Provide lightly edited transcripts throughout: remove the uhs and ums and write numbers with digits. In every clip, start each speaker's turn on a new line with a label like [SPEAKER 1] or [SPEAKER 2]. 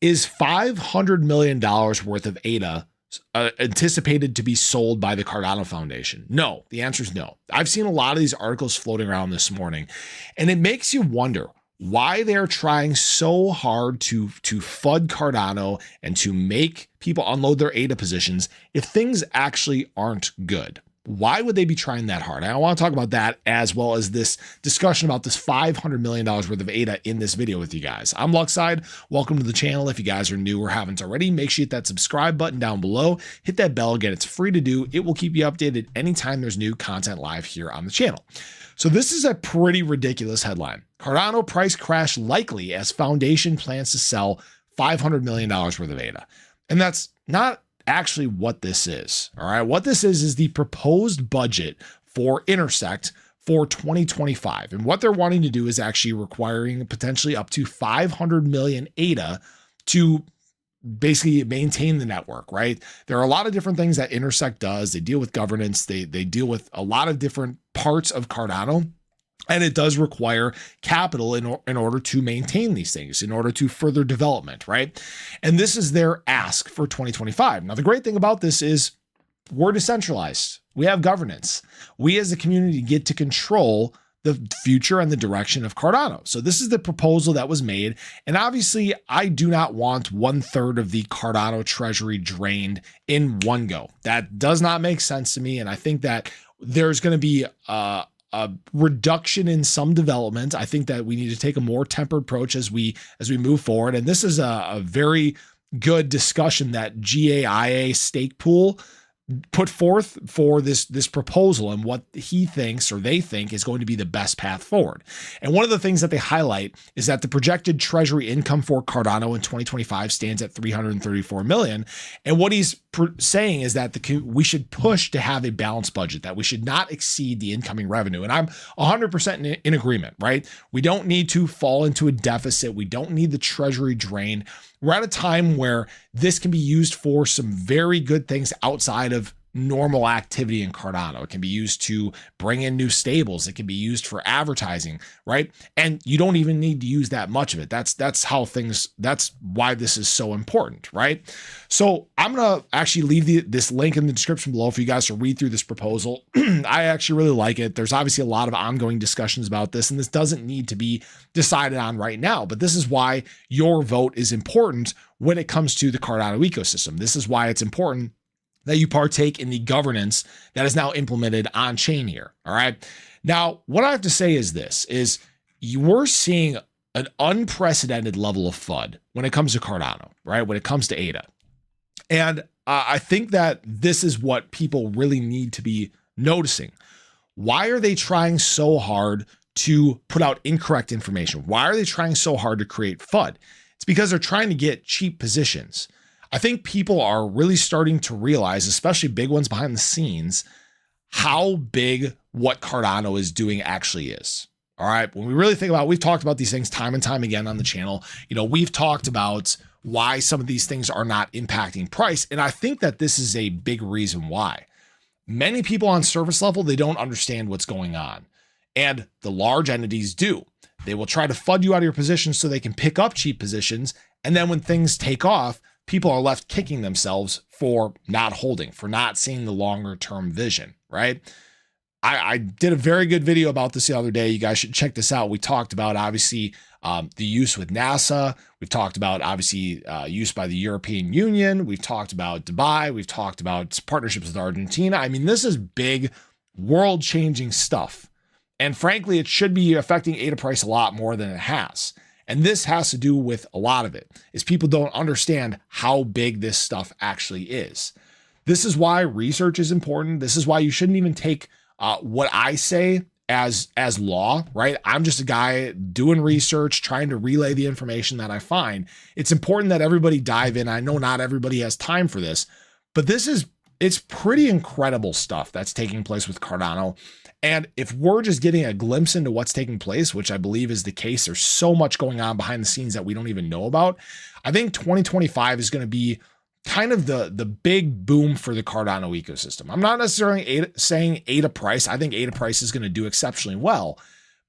[SPEAKER 1] Is $500 million worth of ADA anticipated to be sold by the Cardano Foundation? No, the answer is no. I've seen a lot of these articles floating around this morning, and it makes you wonder why they're trying so hard to FUD Cardano and to make people unload their ADA positions if things actually aren't good. Why would they be trying that hard? I want to talk about that as well as this discussion about this $500 million worth of ADA in this video with you guys. I'm Luckside. Welcome to the channel. If you guys are new or haven't already, make sure you hit that subscribe button down below. Hit that bell. Again, it's free to do. It will keep you updated anytime there's new content live here on the channel. So this is a pretty ridiculous headline. Cardano price crash likely as Foundation plans to sell $500 million worth of ADA. And that's not actually what this is. All right. What this is the proposed budget for Intersect for 2025. And what they're wanting to do is actually requiring potentially up to 500 million ADA to basically maintain the network, right? There are a lot of different things that Intersect does. They deal with governance. They deal with a lot of different parts of Cardano. And it does require capital in order to maintain these things, in order to further development, right? And this is their ask for 2025. Now, the great thing about this is we're decentralized. We have governance. We as a community get to control the future and the direction of Cardano. So this is the proposal that was made. And obviously, I do not want 1/3 of the Cardano treasury drained in one go. That does not make sense to me. And I think that there's going to be a reduction in some development. I think that we need to take a more tempered approach as we move forward. And this is a very good discussion that GAIA stake pool put forth for this proposal and what he thinks or they think is going to be the best path forward. And one of the things that they highlight is that the projected treasury income for Cardano in 2025 stands at 334 million. And what he's saying is that we should push to have a balanced budget, that we should not exceed the incoming revenue. And I'm 100% in agreement, right? We don't need to fall into a deficit. We don't need the treasury drained. We're at a time where this can be used for some very good things outside of normal activity in Cardano. It can be used to bring in new stables. It can be used for advertising, right? And you don't even need to use that much of it. That's why this is so important, right? So I'm going to actually leave this link in the description below for you guys to read through this proposal. I actually really like it. There's obviously a lot of ongoing discussions about this, and this doesn't need to be decided on right now, but this is why your vote is important when it comes to the Cardano ecosystem. This is why it's important that you partake in the governance that is now implemented on chain here. All right. Now, what I have to say is this, is we're seeing an unprecedented level of FUD when it comes to Cardano, right? When it comes to ADA. And I think that this is what people really need to be noticing. Why are they trying so hard to put out incorrect information? Why are they trying so hard to create FUD? It's because they're trying to get cheap positions. I think people are really starting to realize, especially big ones behind the scenes, how big what Cardano is doing actually is. All right. When we really think about, we've talked about these things time and time again on the channel. We've talked about why some of these things are not impacting price. And I think that this is a big reason why. Many people on surface level, they don't understand what's going on. And the large entities do. They will try to FUD you out of your position so they can pick up cheap positions. And then when things take off, people are left kicking themselves for not holding, for not seeing the longer term vision, right? I did a very good video about this the other day. You guys should check this out. We talked about, obviously, the use with NASA. We've talked about, obviously, use by the European Union. We've talked about Dubai. We've talked about partnerships with Argentina. I mean, this is big, world-changing stuff. And frankly, it should be affecting ADA price a lot more than it has. And this has to do with a lot of it, is people don't understand how big this stuff actually is. This is why research is important. This is why you shouldn't even take what I say as law, right? I'm just a guy doing research, trying to relay the information that I find. It's important that everybody dive in. I know not everybody has time for this, but it's pretty incredible stuff that's taking place with Cardano. And if we're just getting a glimpse into what's taking place, which I believe is the case, there's so much going on behind the scenes that we don't even know about. I think 2025 is going to be kind of the big boom for the Cardano ecosystem. I'm not necessarily saying ADA price. I think ADA price is going to do exceptionally well,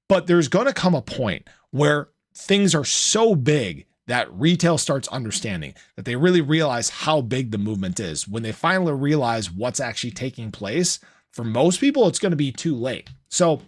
[SPEAKER 1] but there's going to come a point where things are so big that retail starts understanding, that they really realize how big the movement is. When they finally realize what's actually taking place, for most people, it's going to be too late. So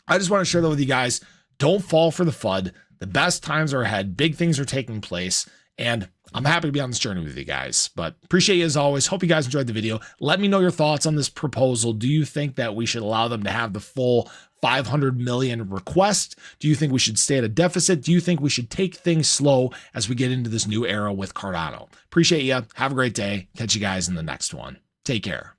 [SPEAKER 1] I just want to share that with you guys. Don't fall for the FUD. The best times are ahead. Big things are taking place. And I'm happy to be on this journey with you guys, but appreciate you as always. Hope you guys enjoyed the video. Let me know your thoughts on this proposal. Do you think that we should allow them to have the full 500 million request? Do you think we should stay at a deficit? Do you think we should take things slow as we get into this new era with Cardano? Appreciate you. Have a great day. Catch you guys in the next one. Take care.